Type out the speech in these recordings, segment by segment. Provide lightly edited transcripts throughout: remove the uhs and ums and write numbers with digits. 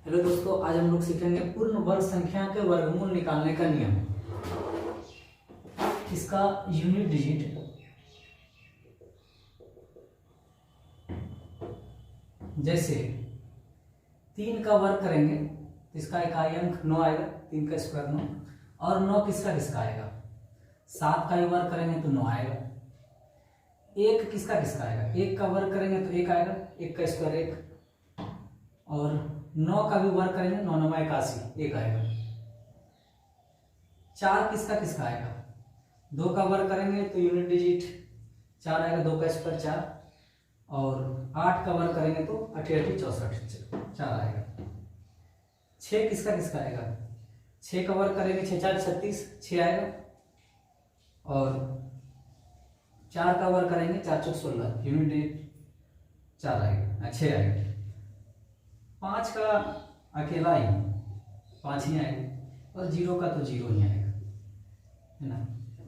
Hello दोस्तों, आज हम लोग सीखेंगे पूर्ण वर्ग संख्या के वर्गमूल निकालने का नियम। इसका यूनिट डिजिट जैसे 3 का वर्ग करेंगे तो इसका इकाई अंक 9 आएगा, 3 का स्क्वायर 9। और 9 किसका किसका आएगा? 7 का ही वर्ग करेंगे तो 9 आएगा। 1 किसका किसका आएगा? 1 का वर्ग करेंगे तो 1 आएगा, 1 का स्क्वायर 1। और 9 का भी वर्ग करेंगे, 9 9 81, 1 आएगा। 4 किसका किसका आएगा? 2 का वर्ग करेंगे तो यूनिट डिजिट 4 आएगा, 2 का स्क्वायर 4। और 8 का वर्ग करेंगे तो 88 64 4 आएगा। 6 किसका किसका आएगा? 6 का वर्ग करेंगे 6 4 36 6 आएगा। और 4 का वर्ग करेंगे 4 4 16 यूनिट डिजिट 4 आएगा, 6 आएगा। 5 का अकेला ही 5 ही आएगा। और 0 का तो 0 ही आएगा, है ना,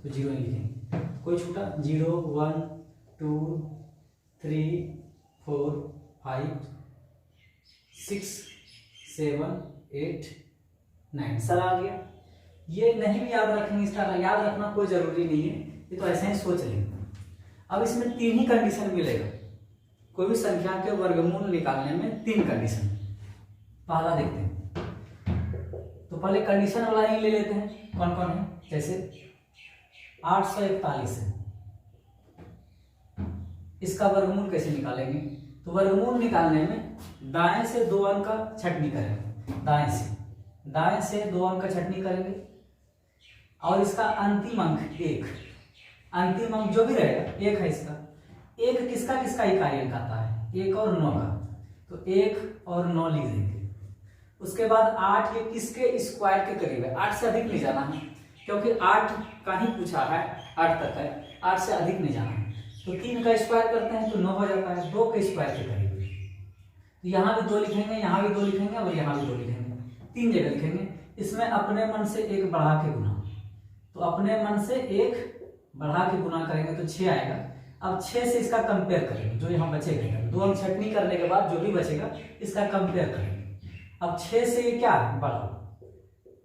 तो 0 ही लिखेंगे। कोई छूटा? 0 1 2 3 4 5 6 7 8 9 सर आ गया। ये नहीं भी याद रखेंगे, इसका याद रखना कोई जरूरी नहीं है, ये तो ऐसे ही सोच लेंगे। अब इसमें 3 ही कंडीशन मिलेगा। कोई भी संख्या के वर्गमूल निकालने में 3 कंडीशन। पहला देखते हैं, तो पहले कंडीशन वाला ही ले लेते हैं। कौन कौन है? जैसे 841 है, इसका वर्गमूल कैसे निकालेंगे? तो वर्गमूल निकालने में दाएं से 2 अंक का छटनी करेंगे, दाएं से 2 अंक का छटनी करेंगे। और इसका अंतिम अंक 1, अंतिम अंक जो भी रहेगा 1 है। इसका 1 किसका किसका इकाई अंक आता है? 1 और 9 का, तो 1 और 9 लिख देंगे। उसके बाद 8 ये किसके स्क्वायर के करीब है? 8 से अधिक नहीं जाना है, क्योंकि 8 का ही पूछा है, 8 तक है, 8 से अधिक नहीं जाना है। तो 3 का स्क्वायर करते हैं तो 9 हो जाता है, 2 के स्क्वायर के करीब। तो यहाँ भी 2 लिखेंगे, यहाँ भी 2 लिखेंगे और यहाँ भी 2 लिखेंगे, 3 जगह लिखेंगे। इसमें अपने मन से 1 बढ़ा के गुना, तो अपने मन से 1 बढ़ा के गुना करेंगे तो 6 आएगा। अब 6 से इसका कंपेयर करेंगे, जो यहाँ बचेगा 2 अंक छटनी करने के बाद जो भी बचेगा इसका कंपेयर करेंगे। अब 6 से ये क्या है? बड़ा,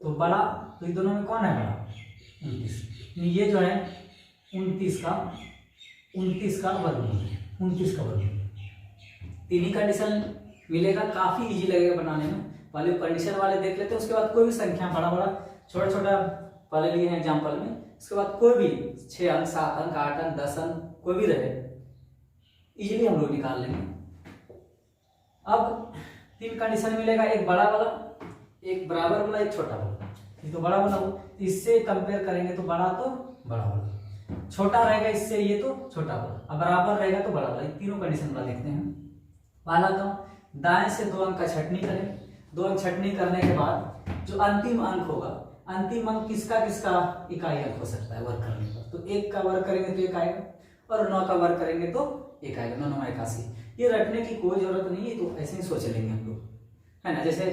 तो बड़ा, तो इन दोनों में कौन है बड़ा? 29। ये जो है 29 का वर्गमूल है, 29 का वर्गमूल। 3 ही कंडीशन मिलेगा, काफी इजी लगेगा बनाने में। पहले कंडीशन वाले देख लेते हैं, उसके बाद कोई भी संख्या बड़ा बड़ा छोटा छोटा पहले लिए हैं एग्जाम्पल में। उसके बाद कोई भी 6 अंक 7 अंक 8 अंक 10 अंक कोई भी रहे, इजीली हम लोग निकाल लेंगे। अब 3 कंडीशन मिलेगा, एक बड़ा वाला, एक बराबर वाला, एक छोटा वाला। ये तो बड़ा वाला हो, इससे कंपेयर करेंगे तो बड़ा तो बड़ा वाला, छोटा रहेगा इससे ये तो छोटा वाला, अब बराबर रहेगा तो बड़ा वाला। ये तीनों कंडीशन वाला देखते हैं। पहला तो दाएं से 2 अंक का छटनी करें। 2 अंक छटनी करने के बाद जो अंतिम अंक होगा, अंतिम अंक किसका किसका इकाई अंक हो सकता है वर्ग करने पर? तो 1 का वर्ग करेंगे तो 1 आएगा, और 9 का वर्ग करेंगे तो 1 आएगा, 9 9 81। ये रटने की कोई जरूरत नहीं है, तो ऐसे ही सोच लेंगे हम लोग, है ना। जैसे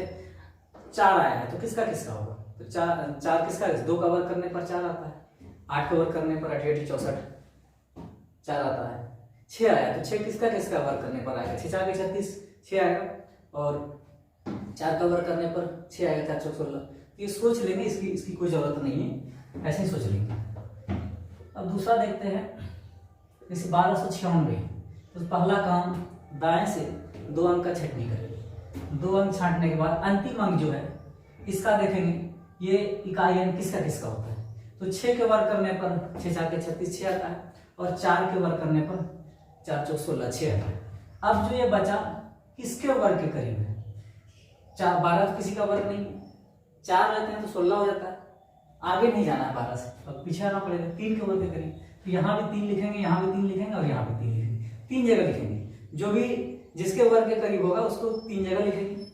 4 आया है तो किसका किसका होगा? तो 4 किसका? 2 का वर्ग करने पर 4 आता है, 8 का वर्ग करने पर 88 64 4 आता है। 6 आया तो 6 किसका किसका वर्ग करने पर आएगा? 6 4 36 6 आएगा। और 4 का वर्ग करने पर 6 आएगा, 4 4 16। ये सोच लेंगे, इसकी कोई जरूरत नहीं है, ऐसे ही सोच लेंगे। अब दूसरा देखते हैं, जैसे 1296। तो पहला काम, दाएं से 2 अंक का छटनी करेंगे। 2 अंक छांटने के बाद अंतिम अंक जो है इसका देखेंगे, ये इकाई अंक किसका किसका होता है? तो 6 के वर्ग करने पर 6 4 36 6 आता है, और 4 के वर्ग करने पर 4 4 16 6 आता है। अब जो ये बचा किसके वर्ग के करीब है? 4 12 तो किसी का वर्ग नहीं है, 4 रहते हैं तो 16 हो जाता है, आगे नहीं जाना है 12 से, अब पीछे आना पड़ेगा 3 के वर्ग के करीब। तो यहाँ भी 3 लिखेंगे, यहाँ भी 3 लिखेंगे और यहाँ भी 3 लिखेंगे, 3 जगह लिखेंगे। जो भी जिसके वर्ग के करीब होगा उसको 3 जगह लिखेंगे।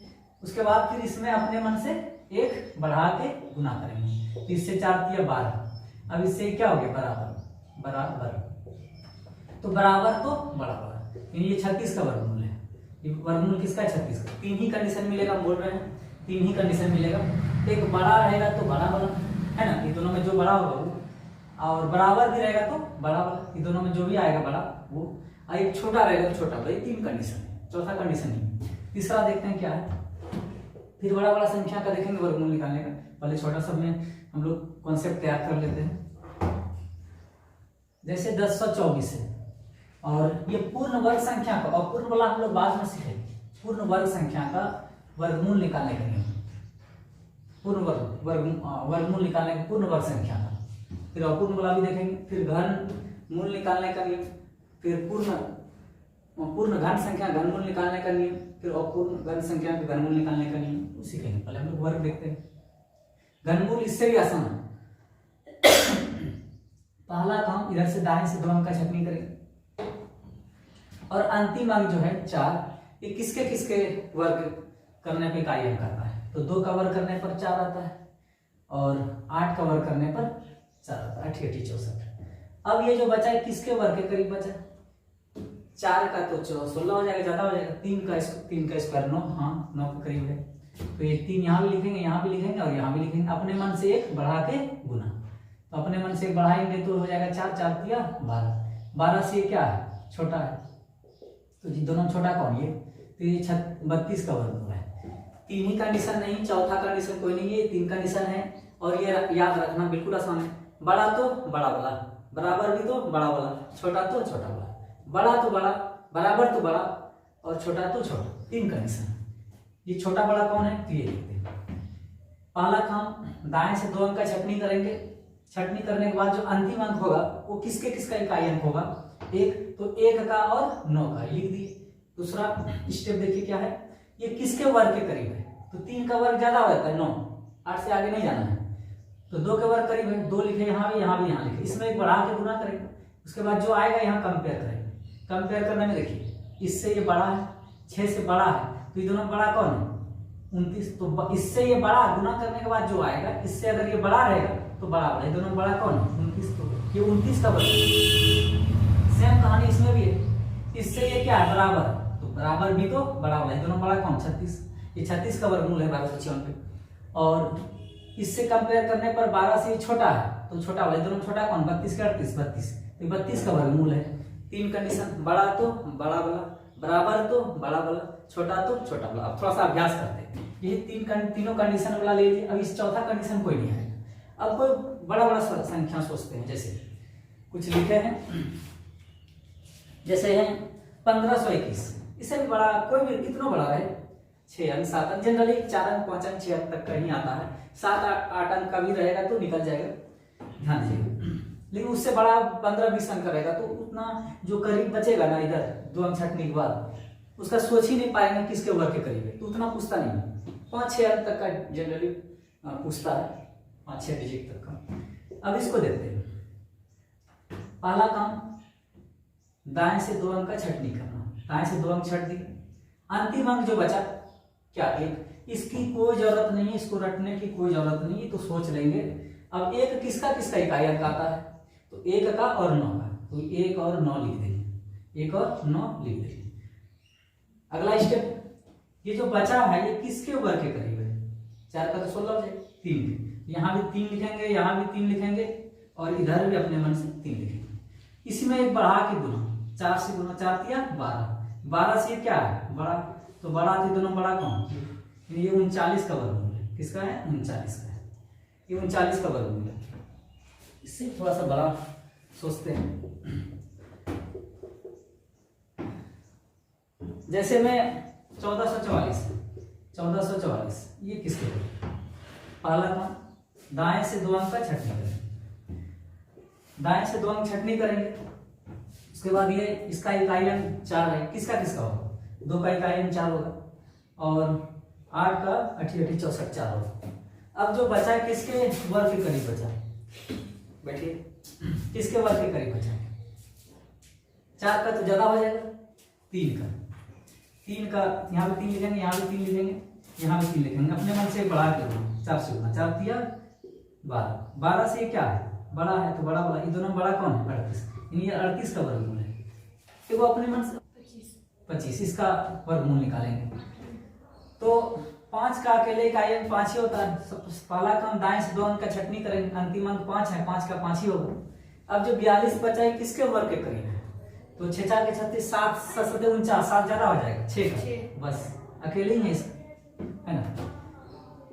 उसके बाद फिर इसमें अपने मन से 1 बढ़ा के गुना करेंगे, तो इससे 4 3 12। अब इससे क्या हो गया? बराबर, बराबर, तो बराबर तो बराबर, ये 36 का वर्गमूल है। ये वर्गमूल किसका है? 36 का। 3 ही कंडीशन मिलेगा, बोल रहे हैं 3 ही कंडीशन मिलेगा। एक बड़ा रहेगा तो बड़ा वाला, है ना, ये दोनों में जो बड़ा होगा वो, और बराबर भी रहेगा तो बड़ा वाला, ये दोनों में जो भी आएगा बड़ा वो, और एक छोटा रहेगा तो छोटा वाला। ये 3 कंडीशन है, चौथा कंडीशन नहीं। तीसरा देखते हैं क्या है। फिर बड़ा बड़ा संख्या का देखेंगे वर्गमूल निकालने का। पहले छोटा सब में हम लोग कॉन्सेप्ट तैयार कर लेते हैं। जैसे 1024 है और ये पूर्ण वर्ग संख्या का, और पूर्ण वाला हम लोग बाद में सीखेंगे, पूर्ण वर्ग संख्या का वर्गमूल निकालने का नियम, पूर्ण वर्गमूल निकालने का पूर्ण वर्ग संख्या का। फिर अपूर्ण वाला भी देखेंगे, फिर घन मूल निकालने का नियम, फिर पूर्ण घन संख्या घनमूल निकालने का नियम, फिर अपूर्ण घन संख्या का घनमूल निकालने का नियम सीखेंगे। पहले हम लोग वर्ग देखते हैं। घनमूल इससे भी आसान है। पहला काम, इधर से दाएं से 2 अंक का छटनी करेंगे और अंतिम अंक जो है 4, ये किसके किसके वर्ग करने पे कार्य करता है। तो 2 का वर्ग करने पर 4 आता है और 8 का वर्ग करने पर 4 आता है, 8 64। अब ये जो बचा है किसके वर्ग के करीब बचा, 4 का तो 16 हो जाएगा, ज्यादा हो जाएगा। 3 का स्क्वायर 9, हाँ 9 के करीब है। तो ये 3 यहाँ भी लिखेंगे, यहाँ भी लिखेंगे और यहाँ भी लिखेंगे। अपने मन से 1 बढ़ा के गुना, तो अपने मन से 1 बढ़ाएंगे तो हो जाएगा 4, 4 तिया 12, 12 से क्या है, छोटा है। तो जी दोनों छोटा कौन, ये तो ये 32 का वर्गमूल है। 3 ही का निशान नहीं, चौथा का निशान कोई नहीं है, 3 का निशान है। और ये याद रखना बिल्कुल आसान है, बड़ा तो बड़ा वाला, बराबर भी तो बड़ा वाला, छोटा तो छोटा वाला, बड़ा तो बड़ा, बराबर तो बड़ा और छोटा तो छोटा, 3 का निशान। ये छोटा बड़ा कौन है, तो ये देखते हैं। पहला काम, दाएं से 2 अंक का छटनी करेंगे। छटनी करने के बाद जो अंतिम अंक होगा वो किसके किसका इकाई अंक होगा, 1, तो 1 का और 9 का लिख दिए। दूसरा स्टेप देखिए क्या है, ये किसके वर्ग के करीब है, तो 3 का वर्ग ज्यादा हो जाता है 9, 8 से आगे नहीं जाना है। तो 2 के वर्ग करीब है, 2 लिखे यहाँ भी यहाँ लिखे, इसमें 1 बढ़ा के गुना करेंगे। उसके बाद जो आएगा यहाँ कंपेयर करेंगे। कंपेयर करने में देखिए, इससे ये बड़ा है, 6 से बड़ा है, तो ये दोनों बड़ा कौन है, 29। तो इससे ये बड़ा गुना करने के बाद जो आएगा, इससे अगर ये बड़ा रहेगा तो बड़ा बड़ा, ये दोनों बड़ा कौन है, 29। तो ये 29 का वर्ग। सेम कहानी इसमें भी है, इससे ये क्या है, बराबर, तो बराबर भी तो बड़ा वाला, ये दोनों बड़ा कौन, 36। ये 36 का वर्गमूल है 1256। और इससे कंपेयर करने पर 12 से छोटा है, तो छोटा वाला, ये दोनों छोटा कौन, 32 के 38, 32, तो 32 का वर्गमूल है। 3 कंडीशन, बड़ा तो बड़ा वाला, बराबर तो बड़ा वाला, छोटा तो छोटा वाला। अब थोड़ा सा अभ्यास करते हैं, ये तीनों कंडीशन वाला ले लीजिए। अब इस चौथा कंडीशन कोई नहीं है। अब कोई बड़ा बड़ा संख्या सोचते हैं, जैसे कुछ लिखे हैं, जैसे है 1521, इससे भी बड़ा कोई भी कितना बड़ा है, 6 अंक 7 अंक, जनरली 4 अंक 5 अंक 6 अंक तक का ही आता है। 7 8 अंक का भी रहेगा तो निकल जाएगा, ध्यान दीजिएगा। लेकिन उससे बड़ा 15-20 अंक का रहेगा तो उतना जो करीब बचेगा ना, इधर 2 अंक छटने के बाद उसका सोच ही नहीं पाएंगे किसके वर्ग के करीब है, तो उतना पूछता नहीं। 5-6 अंक तक का जनरली पूछता है, 5-6 डिजिट तक का। अब इसको देखते हैं। पहला काम, दाएं से 2 अंक का छटनी करना। दाएं से 2 अंक छट दी, अंतिम अंक जो बचा क्या, 1, इसकी कोई जरूरत नहीं है, इसको रटने की कोई जरूरत नहीं है, तो सोच लेंगे। अब 1 किसका किसका इकाई अंक आता है, तो 1 का और 9 का, तो 1 और 9 लिख देंगे, 1 और 9 लिख देंगे। अगला स्टेप, ये जो बचा है ये किसके वर्ग के करीब है, 4 का तो 16 हो जाएगा, 3, यहाँ भी 3 लिखेंगे, यहाँ भी 3 लिखेंगे और इधर भी अपने मन से 3 लिखेंगे। इसमें 1 बढ़ा के गुना, 4 से गुना, 4 तिया 12, 12 से क्या है, बड़ा, तो बड़ा तो दोनों बड़ा कौन, ये 39 का वर्गमूल है। किसका है, 39 का है, ये 39 का वर्गमूल है। इससे थोड़ा सा बड़ा सोचते हैं, जैसे मैं 1444 ये किसके लिए, पहला काम, दाएं से 2 अंक का छटनी करेंगे। दाएं से 2 अंक छटनी करेंगे, उसके बाद ये इसका इकाई अंक 4 है, किसका किसका होगा, 2 का इकाई अंक 4 होगा और 8 का 88 64 4 होगा। अब जो बचा है किसके वर्ग के करीब बचा, बैठिए, किसके वर्ग के करीब बचा, 4 का तो ज्यादा हो जाएगा, 3 का यहाँ भी 3 लिखेंगे, यहाँ भी 3 लिखेंगे, यहाँ भी 3 लिखेंगे, अपने मन से बढ़ा के 4 से गुना, 4 तिया 12, 12 से क्या है, बड़ा है तो बड़ा वाला, ये दोनों बड़ा कौन है, 38, ये 38 का वर्गमूल है। तो वो अपने मन से 25 इसका वर्गमूल निकालेंगे। तो 5 का अकेले इकाई अंक 5 ही होता है। पहला काम, दाएं से 2 अंक का छटनी करेंगे, अंतिम अंक 5 है, 5 का 5 ही होगा। अब जो 42 बचा है किसके वर्ग के करीब है, तो 6 4 के 36, 7 7 49, 7 ज्यादा हो जाएगा, 6 का, बस अकेले ही है इसका, है ना।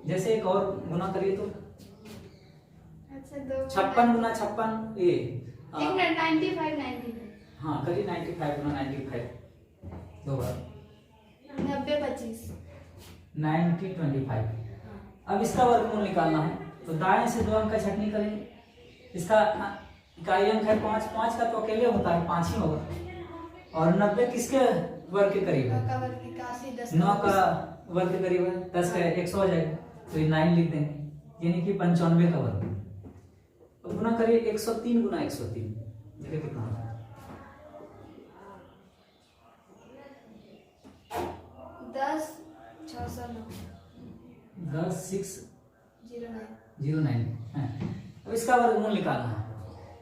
जैसे एक और गुना करिए तो अच्छा 2 56 गुना 56 ये एक मिनट 95 हाँ करिए 95 गुना 95 दो बार 90 25 90 25। अब इसका वर्गमूल निकालना है तो दाएं से 2 अंक का छटनी करेंगे। इसका इकाई अंक है 5, 5 का तो अकेले होता है 5 ही होगा। और 90 किसके वर्ग के करीब है? 9 का वर्ग 81 10 9 का वर्ग के करीब है, 10 का 100 हो जाएगा तो ये 9 लिख देंगे, यानी कि 95 का वर्ग। अब गुना करिए 103 गुना 103, देखिए कितना होता है। 10 609 10 6 09 09 अब इसका वर्गमूल निकालना है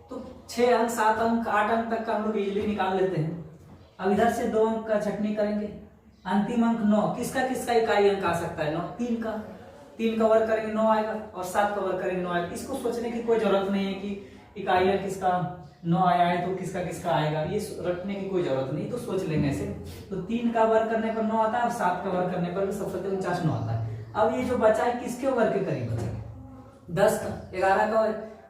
तो 6 अंक 7 अंक 8 अंक तक का हम लोग इजीली निकाल लेते हैं। अब इधर से 2 अंक का छटनी करेंगे। अंतिम अंक 9, किसका किसका इकाई अंक आ सकता है? 9, 3 का वर्ग करेंगे 9 आएगा और 7 का वर्ग करेंगे 9 आएगा। इसको सोचने की कोई जरूरत नहीं है कि इकाई अंक किसका 9 आया है तो किसका किसका आएगा, ये रटने की कोई जरूरत नहीं, तो सोच लेंगे ऐसे। तो 3 का वर्ग करने पर 9 आता है और 7 का वर्ग करने पर भी सबसे 49 9 आता है। अब ये जो बचा है किसके वर्ग के करीब बचा? 10 का, 11 का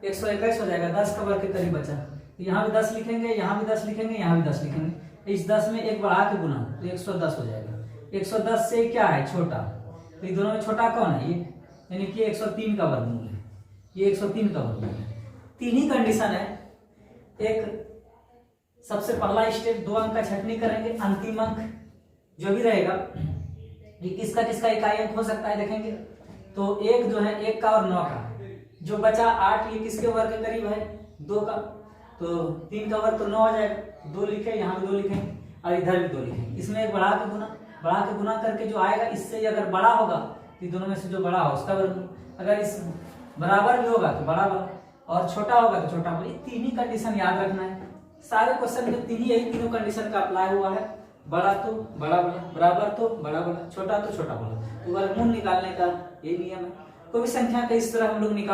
121 हो जाएगा, 10 का वर्ग के करीब बचा। तो यहाँ भी 10 लिखेंगे, यहाँ भी 10 लिखेंगे, यहाँ भी 10 लिखेंगे। इस 10 में एक बढ़ा के गुना तो 110 हो जाएगा। 110 से क्या है? छोटा, तो इन दोनों में छोटा कौन है? ये, यानी कि 103 का वर्गमूल है, ये 103 का वर्गमूल है। 3 ही कंडीशन है। एक सबसे पहला स्टेप 2 अंक का छटनी करेंगे, अंतिम अंक जो भी रहेगा ये किसका किसका इकाई अंक हो सकता है देखेंगे। तो एक जो है 1 का और 9 का, जो बचा 8 ये किसके वर्ग के करीब है? 2 का, तो 3 का वर्ग तो 9 हो जाएगा, 2 लिखे, यहाँ भी 2 लिखेंगे और इधर भी 2 लिखेंगे। इसमें एक बढ़ा के गुना करके जो आएगा इससे अगर बड़ा होगा तो दोनों में से जो बड़ा हो उसका वर्ग, अगर इस बराबर भी होगा तो बड़ा वाला और छोटा होगा तो छोटा वाला। ये 3 ही कंडीशन याद रखना है। सारे क्वेश्चन में यही तीनों कंडीशन का अप्लाई हुआ है। बड़ा तो बड़ा वाला, बराबर तो बड़ा वाला, छोटा तो छोटा वाला। तो वर्गमूल निकालने का ये नियम है। कोई भी संख्या का इस तरह हम लोग निकाल